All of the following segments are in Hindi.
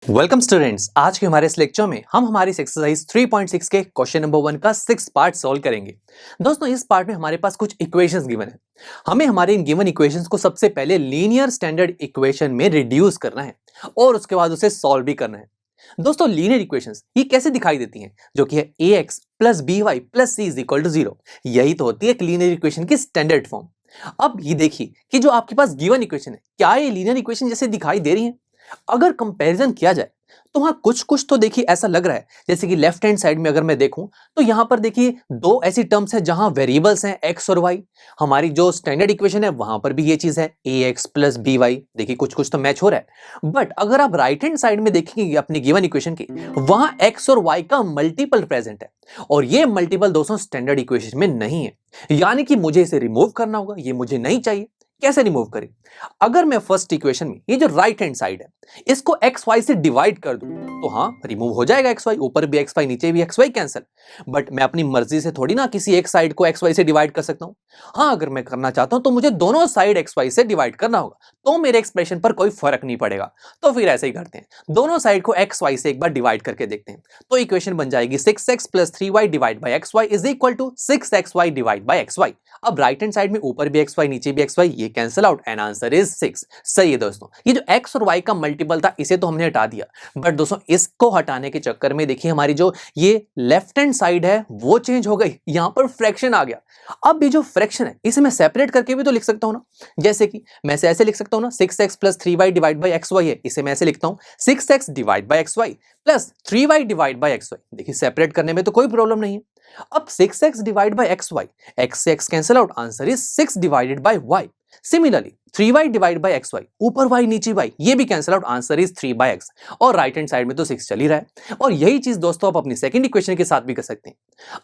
वेलकम स्टूडेंट्स, आज के हमारे इस लेक्चर में हम हमारी एक्सरसाइज 3.6 के क्वेश्चन नंबर 1 का 6 पार्ट सॉल्व करेंगे। दोस्तों, इस पार्ट में हमारे पास कुछ इक्वेशंस गिवन है। हमें हमारे इन गिवन इक्वेशंस को सबसे पहले लीनियर स्टैंडर्ड इक्वेशन में रिड्यूस करना है और उसके बाद उसे सॉल्व भी करना है। दोस्तों, लीनियर इक्वेशंस ये कैसे दिखाई देती हैं? जो कि है ax plus by plus c is equal to 0। यही तो होती है एक लीनियर इक्वेशन की स्टैंडर्ड फॉर्म। अब ये देखिए कि जो आपके पास गिवन इक्वेशन है, क्या ये लीनियर इक्वेशन जैसे दिखाई दे रही है? अगर कंपैरिजन किया जाए तो हाँ, कुछ तो देखिए ऐसा लग रहा है। जैसे कि लेफ्ट हैंड साइड में अगर मैं देखूं तो यहां पर देखिए दो ऐसी टर्म्स हैं जहां वेरिएबल्स हैं x और y। हमारी जो स्टैंडर्ड इक्वेशन है वहां पर भी ये चीज है ax प्लस by। देखिए कुछ तो मैच हो रहा है। बट अगर आप राइट हैंड साइड में देखेंगे अपनी गिवन इक्वेशन की, वहां x और y का मल्टीपल प्रेजेंट है और ये मल्टीपल दोस्तों स्टैंडर्ड इक्वेशन में नहीं है। यानी कि मुझे इसे रिमूव करना होगा, ये मुझे नहीं चाहिए। कैसे रिमूव करें? अगर मैं फर्स्ट इक्वेशन में ये जो राइट हैंड साइड है इसको एक्स वाई से डिवाइड कर दूं तो हाँ, रिमूव हो जाएगा एक्स वाई। ऊपर भी एक्स वाई, नीचे भी एक्स वाई कैंसिल। बट मैं अपनी मर्जी से थोड़ी ना किसी एक साइड को एक्स वाई से डिवाइड कर सकता हूं। हाँ, अगर मैं करना चाहता हूं तो मुझे दोनों साइड एक्स वाई से डिवाइड करना होगा, तो मेरे एक्सप्रेशन पर कोई फर्क नहीं पड़ेगा। तो फिर ऐसे ही करते हैं, दोनों साइड को एक्स वाई से एक बार डिवाइड करके देखते हैं। तो इक्वेशन बन जाएगी 6x plus 3y divide by x y is equal to 6xy divide by x y. अब राइट हैंड साइड में ऊपर भी एक्स वाई नीचे भी एक्स वाई, ये cancel out and answer is 6। सही है दोस्तों, ये जो x और y का मल्टीपल था इसे तो हमने हटा दिया। बट दोस्तों, इसको हटाने के चक्कर में देखिए हमारी जो ये लेफ्ट हैंड साइड है वो चेंज हो गई, यहां पर फ्रैक्शन आ गया। अब ये जो फ्रैक्शन है इसे मैं सेपरेट करके भी तो लिख सकता हूं ना। जैसे कि मैं ऐसे लिख सकता हूं ना, 6x plus 3y divide by x y है, इसे मैं ऐसे लिखता हूं 6x divide by x y plus 3y divide by x y. देखिए सेपरेट करने में तो कोई प्रॉब्लम नहीं है। अब 6x divide by x y, x से x cancel out, answer is 6 divided by y. Similarly 3y divide by x y, ऊपर y नीचे y, ये भी cancel out, answer is 3 by x. और राइट हैंड साइड में तो 6 चल ही रहा है। और यही चीज दोस्तों आप अपनी सेकंड इक्वेशन के साथ भी कर सकते हैं।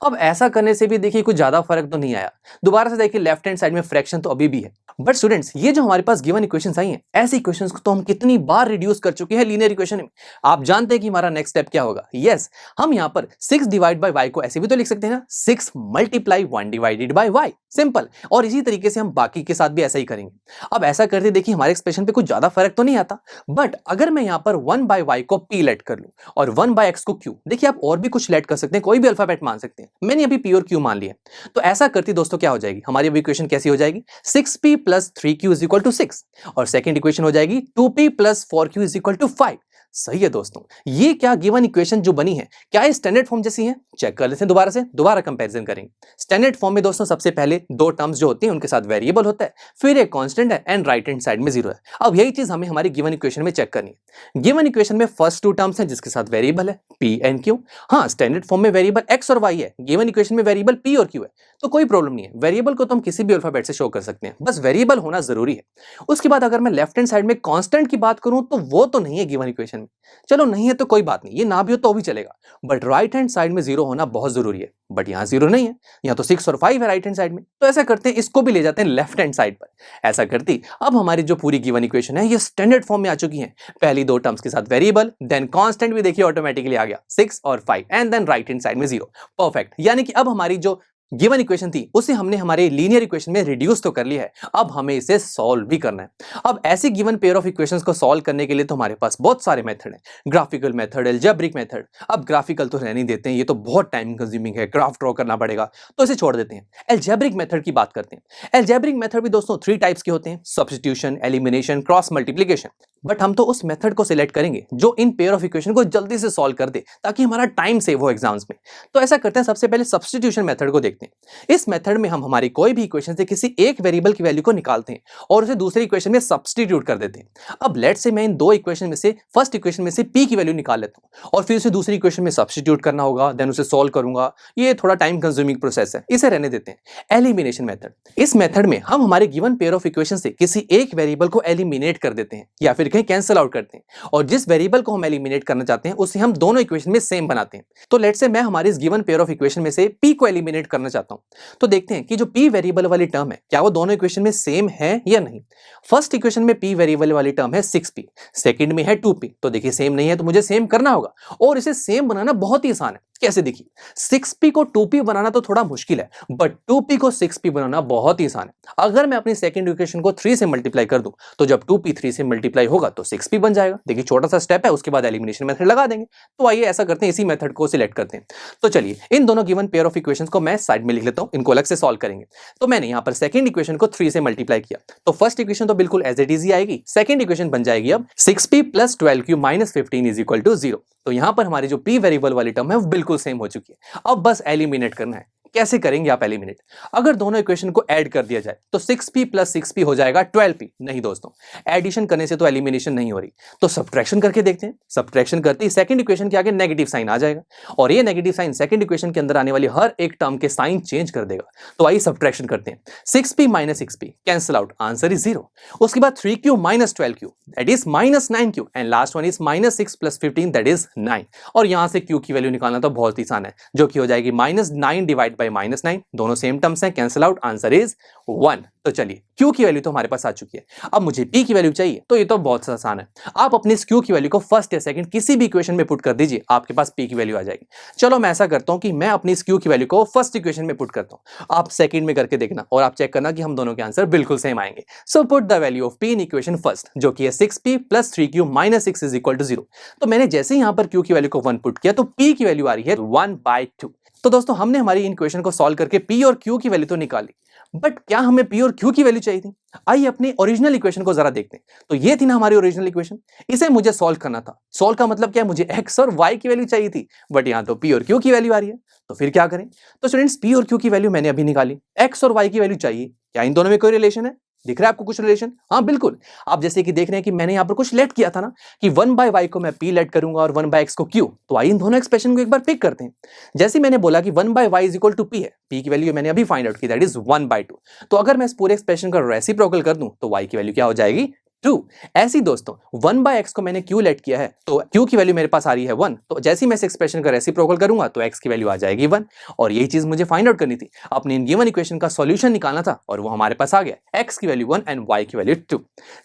अब ऐसा करने से भी देखिए कुछ ज्यादा फर्क तो नहीं आया। दोबारा से देखिए लेफ्ट हैंड साइड में फ्रैक्शन तो अभी भी है। बट स्टूडेंट्स, ये जो हमारे पास गिवन इक्वेशंस आई हैं, ऐसी इक्वेशंस को तो हम कितनी बार रिड्यूस कर चुके हैं लीनियर इक्वेशन में। आप जानते हैं कि हमारा नेक्स्ट स्टेप क्या होगा? यस, हम यहां पर 6 डिवाइड बाई y को ऐसे भी तो लिख सकते हैं ना, 6 multiply 1 divided by y। Simple. और इसी तरीके से हम बाकी के साथ भी ऐसा ही करेंगे। अब ऐसा करते देखिए हमारे एक्सप्रेशन पे कुछ ज्यादा फर्क तो नहीं आता। बट अगर मैं यहां पर 1 बाय y को p लेट कर लूं और 1 बाय x को q, देखिए आप और भी कुछ लेट कर सकते हैं, कोई भी अल्फाबेट मान सकते हैं। मैंने अभी p और q मान लिया। तो ऐसा करती दोस्तों क्या हो जाएगी हमारी अब इक्वेशन? कैसी हो जाएगी? 6p plus 3q is equal to 6 और सेकंड इक्वेशन हो जाएगी 2p plus 4q is equal to 5। सही है दोस्तों, ये क्या गिवन इक्वेशन जो बनी है, क्या ये स्टैंडर्ड फॉर्म जैसी है? चेक कर लेते हैं दोबारा से, दोबारा कंपैरिजन करेंगे। स्टैंडर्ड फॉर्म में दोस्तों सबसे पहले दो टर्म्स जो होती हैं उनके साथ वेरिएबल होता है, फिर एक कांस्टेंट है एंड राइट हैंड साइड में 0 है। अब यही चीज हमें हमारी गिवन इक्वेशन में चेक करनी है। गिवन इक्वेशन में फर्स्ट टू टर्म्स हैं जिसके साथ वेरिएबल है p एंड q। हाँ, स्टैंडर्ड फॉर्म में वेरिएबल x और y है, गिवन इक्वेशन में वेरिएबल p और q है, तो कोई प्रॉब्लम नहीं है। वेरिएबल को तो हम किसी भी अल्फाबेट से शो कर सकते हैं, बस वेरिएबल होना जरूरी है। उसके बाद अगर मैं लेफ्ट हैंड साइड में कांस्टेंट की बात करूं तो वो तो नहीं है गिवन इक्वेशन में। चलो नहीं है तो कोई बात नहीं, ये ना भी हो तो भी चलेगा। बट राइट हैंड साइड में 0 होना बहुत जरूरी है। बट यहाँ 0 नहीं है, यहाँ तो 6 और 5 है राइट हैंड साइड में। तो ऐसा करते हैं, इसको भी ले जाते हैं लेफ्ट हैंड साइड पर। ऐसा करती अब हमारी जो पूरी गिवन इक्वेशन है ये स्टैंडर्ड फॉर्म में आ चुकी है। पहली दो टर्म्स के साथ वेरिएबल, देन कांस्टेंट भी देखिए ऑटोमेटिकली आ गया 6 और 5 and then right hand side में 0। परफेक्ट। यानी कि अब हमारी जो गिवन इक्वेशन थी उसे हमने हमारे लीनियर इक्वेशन में रिड्यूस तो कर लिया है, अब हमें इसे सॉल्व भी करना है। अब ऐसी गिवन पेयर ऑफ इक्वेशंस को सॉल्व करने के लिए तो हमारे पास बहुत सारे मेथड हैं, ग्राफिकल मेथड, अलजेब्रिक मेथड। अब ग्राफिकल तो रहने देते हैं, ये तो बहुत टाइम कंज्यूमिंग है, ग्राफ ड्रॉ करना पड़ेगा, तो इसे छोड़ देते हैं। अलजेब्रिक मेथड की बात करते हैं। अलजेब्रिक मेथड भी दोस्तों 3 टाइप्स के होते हैं, substitution, elimination, cross multiplication. But हम तो उस मेथड को सिलेक्ट करेंगे जो इन पेयर ऑफ इक्वेशन को जल्दी से सॉल्व कर दे, ताकि हमारा टाइम सेव हो एग्जाम्स में। तो ऐसा करते हैं, सबसे पहले सब्स्टिट्यूशन मेथड को देखते हैं। इस मेथड में हम हमारी कोई भी इक्वेशन से किसी एक वेरिएबल की वैल्यू को निकालते हैं और उसे दूसरी इक्वेशन में सब्स्टिट्यूट कर देते हैं। अब लेट से मैं इन दो इक्वेशन में से फर्स्ट इक्वेशन में से p की वैल्यू निकाल लेता हूं और फिर उसे दूसरी इक्वेशन में सब्स्टिट्यूट करना होगा, देन उसे सॉल्व करूंगा। ये थोड़ा टाइम कंज्यूमिंग प्रोसेस है, इसे रहने देते हैं। एलिमिनेशन मेथड, इस मेथड में हम हमारे गिवन पेयर ऑफ इक्वेशन से किसी एक वेरिएबल को एलिमिनेट कर देते हैं या फिर कहीं कैंसिल आउट करते हैं और जिस वेरिएबल को हम एलिमिनेट करना चाहते हैं उसे हम दोनों इक्वेशन में सेम बनाते हैं। तो लेट से मैं हमारी इस गिवन पेयर ऑफ इक्वेशन में से p को एलिमिनेट करना चाहता हूं, तो देखते हैं कि जो p वेरिएबल वाली टर्म है क्या वो दोनों इक्वेशन में सेम है या नहीं। फर्स्ट इक्वेशन में p वेरिएबल वाली टर्म है 6p, सेकंड में है 2p। तो देखिए सेम नहीं है तो मुझे सेम करना होगा और इसे सेम बनाना बहुत ही आसान है। कैसे देखिए, 6p को 2p बनाना तो थोड़ा मुश्किल है, बट 2p को 6p बनाना बहुत ही आसान है। अगर मैं अपनी सेकंड इक्वेशन को 3 से मल्टीप्लाई कर दूं, तो जब 2p 3 से मल्टीप्लाई होगा तो 6p बन जाएगा। देखिए छोटा सा स्टेप है, उसके बाद एलिमिनेशन मेथड लगा देंगे। तो आइए ऐसा करते हैं, इसी मेथड को सिलेक्ट करते हैं। तो चलिए इन दोनों गिवन पेयर ऑफ इक्वेशंस को मैं साइड में लिख लेता हूं, इनको अलग से सॉल्व करेंगे। तो मैंने यहां पर सेकंड इक्वेशन को 3 से मल्टीप्लाई किया, तो फर्स्ट इक्वेशन तो बिल्कुल एज इट इज ही आएगी। सेकंड इक्वेशन बन जाएगी अब 6p + 12q - 15 = 0। तो यहां पर हमारी जो p वेरिएबल वाली टर्म है वो बिल्कुल सेम हो चुकी है। अब बस एलिमिनेट करना है। कैसे करेंगे आप एलिमिनेट? अगर दोनों इक्वेशन को ऐड कर दिया जाए तो 6p + 6p हो जाएगा 12p। नहीं दोस्तों, एडिशन करने से तो एलिमिनेशन नहीं हो रही, तो सब्ट्रैक्शन करके देखते हैं। सब्ट्रैक्शन करते ही सेकंड इक्वेशन के आगे नेगेटिव साइन आ जाएगा, और ये नेगेटिव साइन सेकंड इक्वेशन के अंदर आने वाली हर एक टर्म के साइन चेंज कर देगा। तो आइए सब्ट्रैक्शन करते हैं। 6p - 6p cancel out, answer is 0। उसके बाद 3q - 12q that is -9q, and last one is -6 + 15 that is 9। और यहां से q की वैल्यू निकालना तो बहुत ही आसान है, जो कि हो जाएगी -9 / -9। दोनों सेम टर्म्स हैं, कैंसिल आउट, आंसर इज 1। तो चलिए q की वैल्यू तो हमारे पास आ चुकी है। अब मुझे p की वैल्यू चाहिए, तो ये तो बहुत आसान है। आप अपनी इस q की वैल्यू को फर्स्ट या सेकंड किसी भी इक्वेशन में पुट कर दीजिए, आपके पास p की वैल्यू आ जाएगी। चलो मैं ऐसा करता हूं कि मैं अपनी इस q की वैल्यू को फर्स्ट इक्वेशन में पुट करता हूं, आप सेकंड में करके देखना और आप चेक करना कि हम दोनों के आंसर बिल्कुल सेम आएंगे। So put the value of p in equation first, जो कि है 6p + 3q - 6 = 0। तो मैंने जैसे ही यहां पर q की वैल्यू को 1 पुट किया, तो p की वैल्यू आ रही है 1/2। तो दोस्तों हमने हमारी इन इक्वेशन को सॉल्व करके p और q की वैल्यू तो निकाली, बट क्या हमें p और q की वैल्यू चाहिए थी? आइए अपनी ओरिजिनल इक्वेशन को जरा देखते हैं। तो ये थी ना हमारी ओरिजिनल इक्वेशन, इसे मुझे सॉल्व करना था। सॉल्व का मतलब क्या है, मुझे x और y की वैल्यू चाहिए थी, बट यहां तो p और q की वैल्यू आ रही है। तो फिर क्या करें? तो स्टूडेंट्स p और q की वैल्यू मैंने अभी निकाली, x और y की वैल्यू चाहिए। क्या इन दोनों में कोई रिलेशन है? दिख रहा है आपको कुछ रिलेशन? हाँ बिल्कुल। आप जैसे कि देख रहे हैं कि मैंने यहां पर कुछ लेट किया था ना, कि 1/y को मैं p लेट करूंगा और 1/x को q। तो आइए इन दोनों एक्सप्रेशन को एक बार पिक करते हैं। जैसे मैंने बोला कि 1/y = p है, p की वैल्यू मैंने अभी फाइंड आउट की, दैट इज 1/2। तो अगर मैं इस पूरे एक्सप्रेशन का रेसिप्रोकल कर दूं, तो y की वैल्यू क्या हो जाएगी? 2। ऐसी दोस्तों 1/x को मैंने q लेट किया है, तो q की वैल्यू मेरे पास आ रही है 1। तो जैसे ही मैं इस एक्सप्रेशन का रेसिप्रोकल करूंगा, तो x की वैल्यू आ जाएगी 1। और यही चीज मुझे फाइंड आउट करनी थी, अपनी इन गिवन इक्वेशन का सॉल्यूशन निकालना था, और वो हमारे पास आ गया, x की वैल्यू 1 एंड y की वैल्यू 2।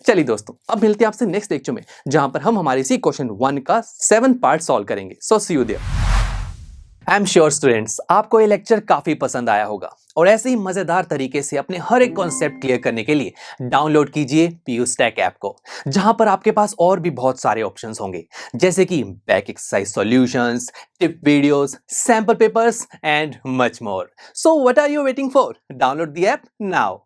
चलिए दोस्तों, अब मिलते हैं आपसे नेक्स्ट लेक्चर में, जहां पर हम हमारे इसी क्वेश्चन 1 का 7th पार्ट सॉल्व करेंगे। So see you there. I am sure students, आपको ये लेक्चर काफी पसंद आया होगा, और ऐसे ही मजेदार तरीके से अपने हर एक कॉन्सेप्ट क्लियर करने के लिए डाउनलोड कीजिए PU Stack ऐप को, जहां पर आपके पास और भी बहुत सारे ऑप्शंस होंगे, जैसे कि back exercise solutions, tip videos, sample papers and much more. So what are you waiting for? Download the app now.